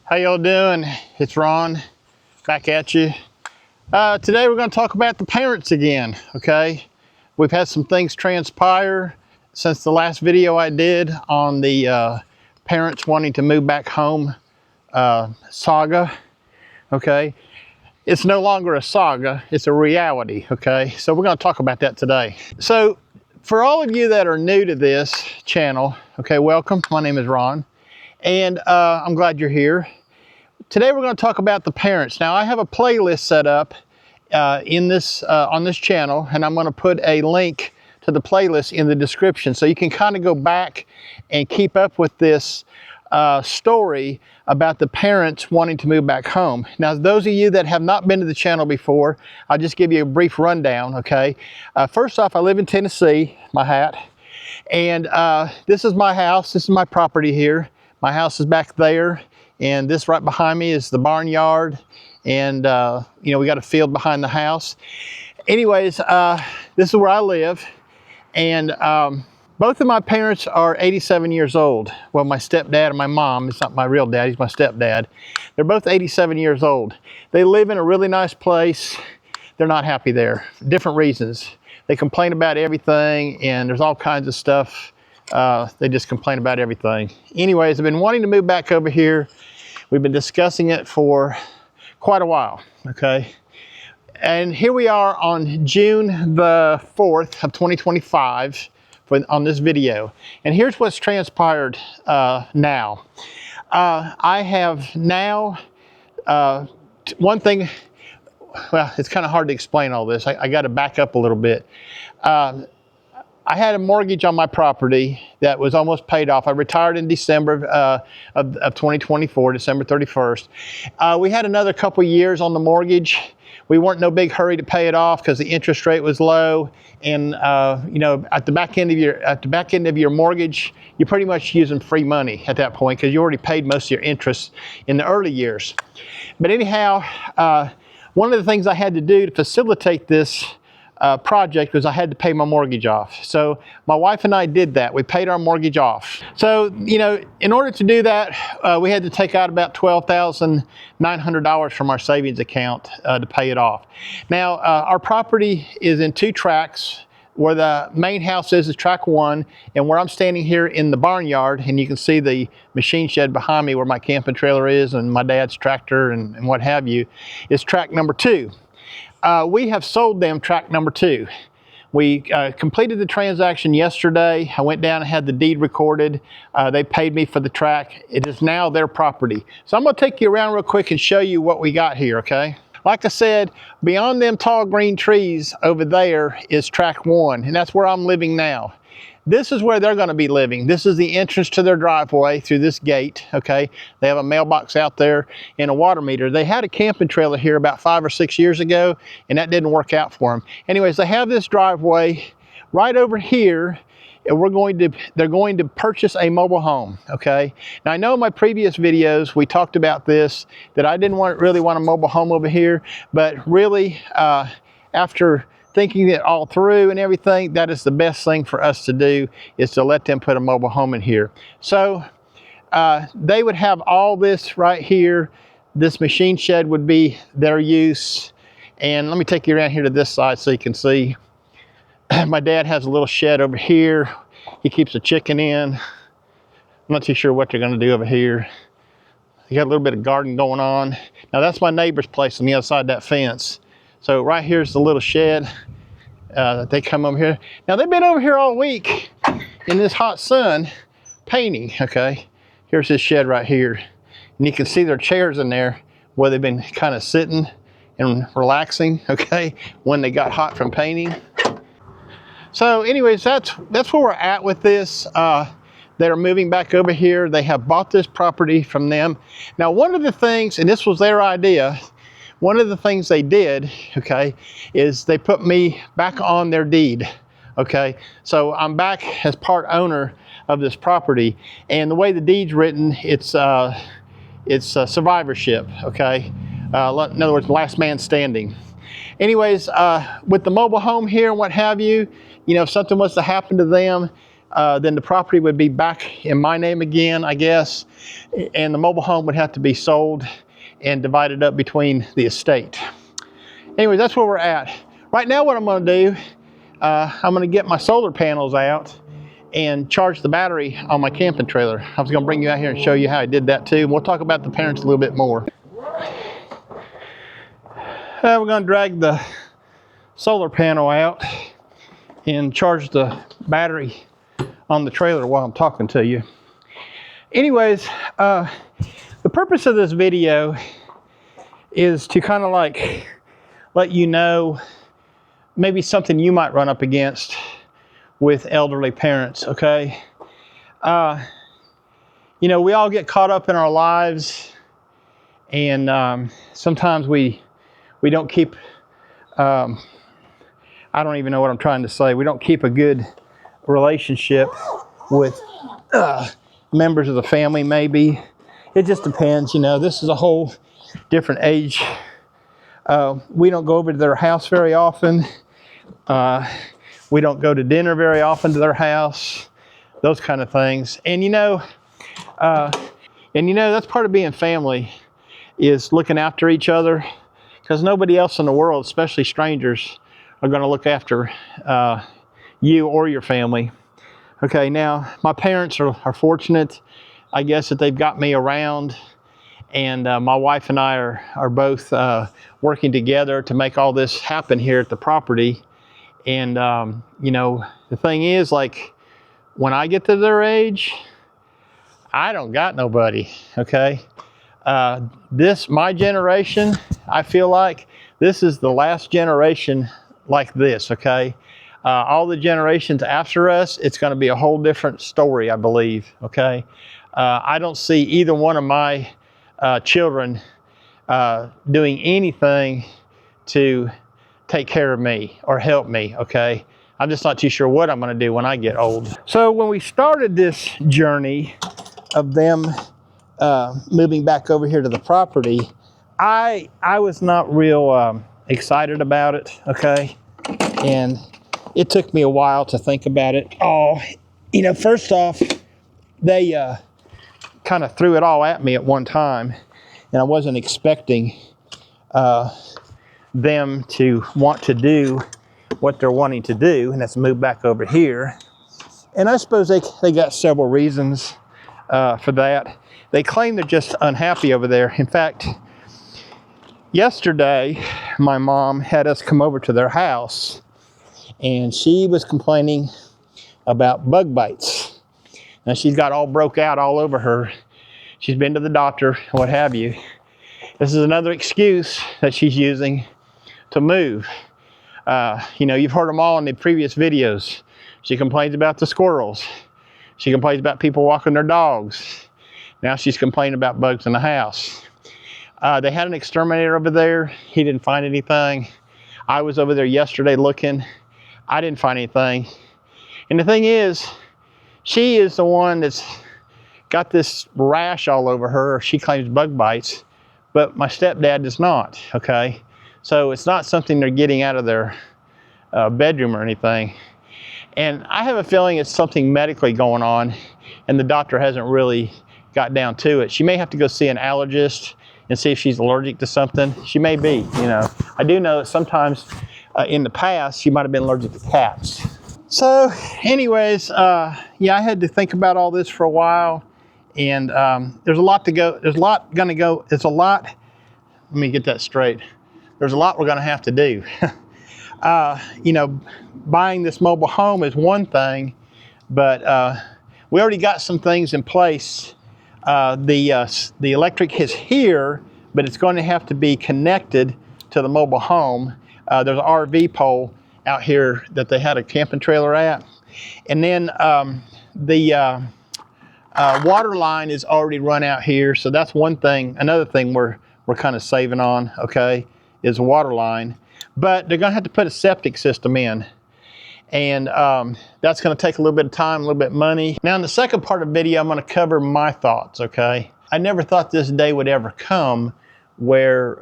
How y'all doing? It's Ron, back at you. Today we're going to talk about the parents again, okay? We've had some things transpire since the last video I did on the parents wanting to move back home saga, okay? It's no longer a saga, it's a reality, okay? So we're going to talk about that today. So for all of you that are new to this channel, okay, welcome. My name is Ron, and I'm glad you're here. Today we're going to talk about the parents. Now I have a playlist set up on this channel, and I'm going to put a link to the playlist in the description so you can kind of go back and keep up with this story about the parents wanting to move back home. Now those of you that have not been to the channel before, I'll just give you a brief rundown, okay? First off, I live in Tennessee, my hat, and this is my house. This is my property here. My house is back there. And this right behind me is the barnyard, and you know, we got a field behind the house. Anyways, this is where I live, and both of my parents are 87 years old. Well, my stepdad and my mom, it's not my real dad, he's my stepdad. They're both 87 years old. They live in a really nice place. They're not happy there, different reasons. They complain about everything, and there's all kinds of stuff. They just complain about everything. Anyways, I've been wanting to move back over here. We've been discussing it for quite a while, okay? And here we are on June the 4th of 2025 on this video. And here's what's transpired now. I have now, one thing, well, it's kind of hard to explain all this. I got to back up a little bit. I had a mortgage on my property that was almost paid off. I retired in December of 2024, December 31st. We had another couple years on the mortgage. We weren't in no big hurry to pay it off because the interest rate was low. And you know, at the back end of your mortgage, you're pretty much using free money at that point because you already paid most of your interest in the early years. But anyhow, one of the things I had to do to facilitate this project was I had to pay my mortgage off. So my wife and I did that. We paid our mortgage off. So, you know, in order to do that, we had to take out about $12,900 from our savings account to pay it off. Now, our property is in two tracks. Where the main house is track 1, and where I'm standing here in the barnyard, and you can see the machine shed behind me where my camping trailer is and my dad's tractor and what have you, is track number 2. We have sold them track number 2. We completed the transaction yesterday. I went down and had the deed recorded. They paid me for the track. It is now their property. So I'm going to take you around real quick and show you what we got here, okay? Like I said, beyond them tall green trees over there is track 1, and that's where I'm living now. This is where they're going to be living. This is the entrance to their driveway through this gate, okay? They have a mailbox out there and a water meter. They had a camping trailer here about 5 or 6 years ago, and that didn't work out for them. Anyways, they have this driveway right over here, and they're going to purchase a mobile home, okay? Now, I know in my previous videos, we talked about this, that I didn't really want a mobile home over here, but really, after thinking it all through and everything, that is the best thing for us to do, is to let them put a mobile home in here. So they would have all this right here. This machine shed would be their use. And let me take you around here to this side so you can see. My dad has a little shed over here. He keeps a chicken in. I'm not too sure what they're going to do over here. They got a little bit of garden going on. Now that's my neighbor's place on the other side of that fence. So right here's the little shed that they come over here. Now they've been over here all week in this hot sun painting, okay? Here's this shed right here. And you can see their chairs in there where they've been kind of sitting and relaxing, okay, when they got hot from painting. So anyways, that's where we're at with this. They're moving back over here. They have bought this property from them. Now, one of the things, and this was their idea, one of the things they did, okay, is they put me back on their deed, okay? So I'm back as part owner of this property. And the way the deed's written, it's survivorship, okay? In other words, last man standing. Anyways, with the mobile home here and what have you, you know, if something was to happen to them, then the property would be back in my name again, I guess, and the mobile home would have to be sold and divided up between the estate. Anyway, that's where we're at. Right now what I'm going to do, I'm going to get my solar panels out and charge the battery on my camping trailer. I was going to bring you out here and show you how I did that too. And we'll talk about the parents a little bit more. We're going to drag the solar panel out and charge the battery on the trailer while I'm talking to you. Anyways, the purpose of this video is to kind of like let you know maybe something you might run up against with elderly parents, okay? You know, we all get caught up in our lives, and sometimes we don't keep, I don't even know what I'm trying to say. We don't keep a good relationship with members of the family, maybe. It just depends, you know. This is a whole different age. We don't go over to their house very often. We don't go to dinner very often to their house, those kind of things. And you know, that's part of being family, is looking after each other, because nobody else in the world, especially strangers, are going to look after you or your family. Okay, now my parents are fortunate, I guess, that they've got me around, and my wife and I are both working together to make all this happen here at the property. And you know, the thing is, like, when I get to their age, I don't got nobody, okay? My generation, I feel like this is the last generation like this, okay? All the generations after us, it's going to be a whole different story, I believe, okay? I don't see either one of my children doing anything to take care of me or help me, okay? I'm just not too sure what I'm going to do when I get old. So when we started this journey of them moving back over here to the property, I was not real excited about it, okay? And it took me a while to think about it. Oh, you know, first off, they kind of threw it all at me at one time, and I wasn't expecting them to want to do what they're wanting to do, and that's move back over here. And I suppose they got several reasons for that. They claim they're just unhappy over there. In fact, yesterday, my mom had us come over to their house, and she was complaining about bug bites. Now, she's got all broke out all over her. She's been to the doctor, what have you. This is another excuse that she's using to move. You know, you've heard them all in the previous videos. She complains about the squirrels. She complains about people walking their dogs. Now she's complaining about bugs in the house. They had an exterminator over there. He didn't find anything. I was over there yesterday looking. I didn't find anything. And the thing is, she is the one that's got this rash all over her. She claims bug bites, but my stepdad does not, okay? So it's not something they're getting out of their bedroom or anything. And I have a feeling it's something medically going on, and the doctor hasn't really got down to it. She may have to go see an allergist and see if she's allergic to something. She may be, you know. I do know that sometimes in the past, she might have been allergic to cats. So anyways, yeah, I had to think about all this for a while, and there's a lot to go. There's a lot going to go. It's a lot. Let me get that straight. There's a lot we're going to have to do. You know, buying this mobile home is one thing, but we already got some things in place. The electric is here, but it's going to have to be connected to the mobile home. There's an RV pole out here that they had a camping trailer at. And then the water line is already run out here, so that's one thing. Another thing we're kind of saving on, okay, is a water line. But they're going to have to put a septic system in. And that's going to take a little bit of time, a little bit of money. Now in the second part of the video, I'm going to cover my thoughts, okay? I never thought this day would ever come where,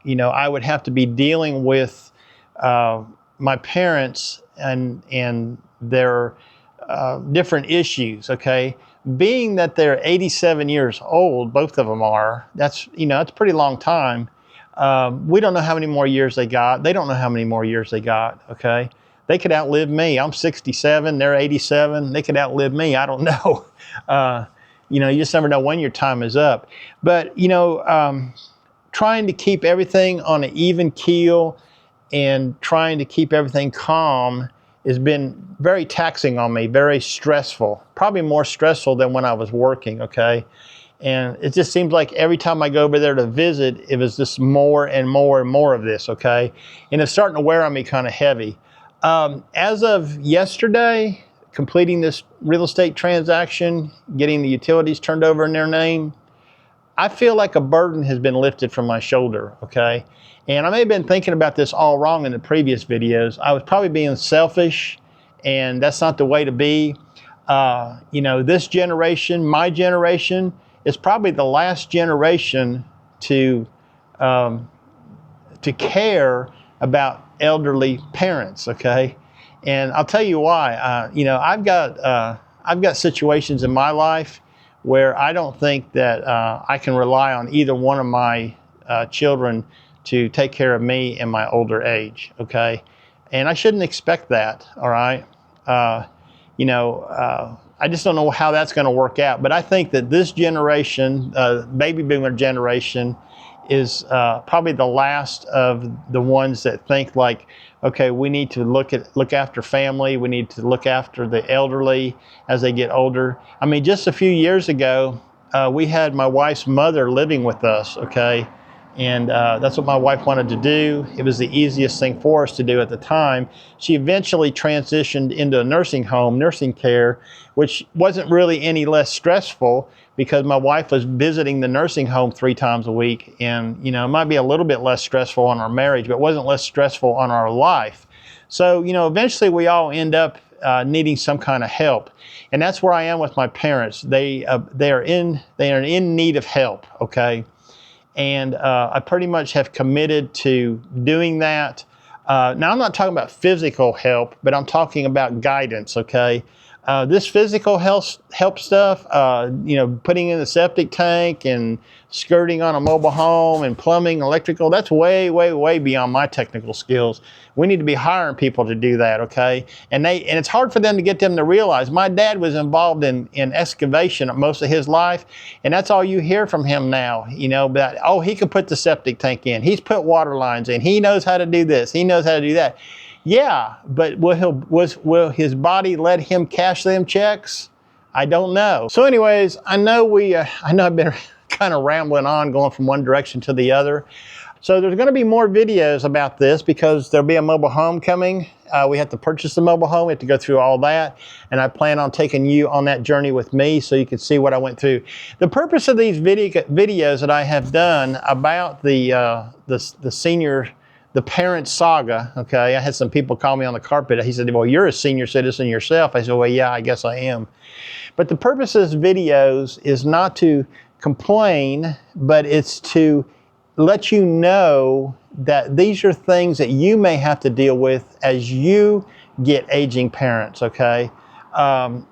you know, I would have to be dealing with my parents and their different issues, okay? Being that they're 87 years old, both of them are, that's a pretty long time. We don't know how many more years they got. They don't know how many more years they got, okay? They could outlive me. I'm 67, they're 87. They could outlive me, I don't know. You just never know when your time is up. But, trying to keep everything on an even keel and trying to keep everything calm has been very taxing on me, very stressful, probably more stressful than when I was working, okay? And it just seems like every time I go over there to visit, it was just more and more and more of this, okay? And it's starting to wear on me kind of heavy. As of yesterday, completing this real estate transaction, getting the utilities turned over in their name, I feel like a burden has been lifted from my shoulder, okay? And I may have been thinking about this all wrong in the previous videos. I was probably being selfish, and that's not the way to be. This generation, my generation, is probably the last generation to care about elderly parents, okay? And I'll tell you why. I've got situations in my life where I don't think that I can rely on either one of my children to take care of me in my older age, okay? And I shouldn't expect that, all right? I just don't know how that's gonna work out, but I think that this generation, baby boomer generation, is probably the last of the ones that think like, okay, we need to look after family. We need to look after the elderly as they get older. I mean, just a few years ago, we had my wife's mother living with us, okay? And that's what my wife wanted to do. It was the easiest thing for us to do at the time. She eventually transitioned into a nursing home, nursing care, which wasn't really any less stressful because my wife was visiting the nursing home 3 times a week. And, it might be a little bit less stressful on our marriage, but it wasn't less stressful on our life. So, eventually we all end up needing some kind of help. And that's where I am with my parents. They are in need of help, okay? And I pretty much have committed to doing that. Now, I'm not talking about physical help, but I'm talking about guidance, okay? This physical help stuff, putting in the septic tank and skirting on a mobile home and plumbing, electrical, that's way, way, way beyond my technical skills. We need to be hiring people to do that, okay? And it's hard for them to get them to realize. My dad was involved in excavation most of his life, and that's all you hear from him now, but, oh, he can put the septic tank in. He's put water lines in. He knows how to do this. He knows how to do that. Yeah, but will his body let him cash them checks? I don't know. So anyways, I know I've been kind of rambling on, going from one direction to the other. So there's going to be more videos about this because there'll be a mobile home coming. We have to purchase the mobile home. We have to go through all that. And I plan on taking you on that journey with me so you can see what I went through. The purpose of these videos that I have done about the parent saga, okay? I had some people call me on the carpet. He said, well, you're a senior citizen yourself. I said, well, yeah, I guess I am. But the purpose of these videos is not to complain, but it's to let you know that these are things that you may have to deal with as you get aging parents, okay?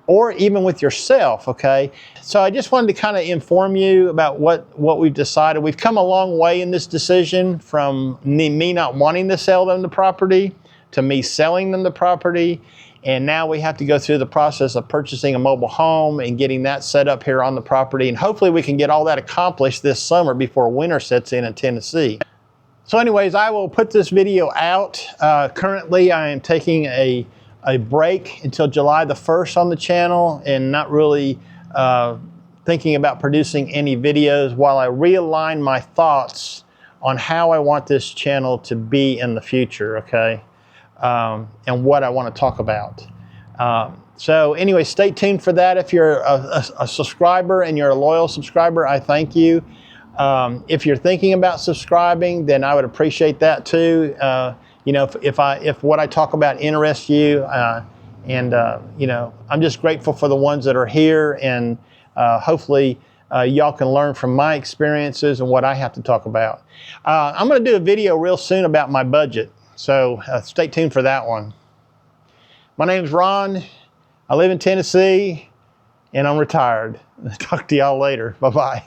Or even with yourself, okay? So I just wanted to kind of inform you about what we've decided. We've come a long way in this decision from me not wanting to sell them the property to me selling them the property. And now we have to go through the process of purchasing a mobile home and getting that set up here on the property. And hopefully we can get all that accomplished this summer before winter sets in Tennessee. So anyways, I will put this video out. Currently I am taking a break until July the 1st on the channel and not really thinking about producing any videos while I realign my thoughts on how I want this channel to be in the future, okay? And what I want to talk about. So anyway, stay tuned for that. If you're a subscriber and you're a loyal subscriber, I thank you. If you're thinking about subscribing, then I would appreciate that too. If what I talk about interests you, I'm just grateful for the ones that are here, and hopefully y'all can learn from my experiences and what I have to talk about. I'm going to do a video real soon about my budget, so stay tuned for that one. My name's Ron. I live in Tennessee and I'm retired. Talk to y'all later. Bye-bye.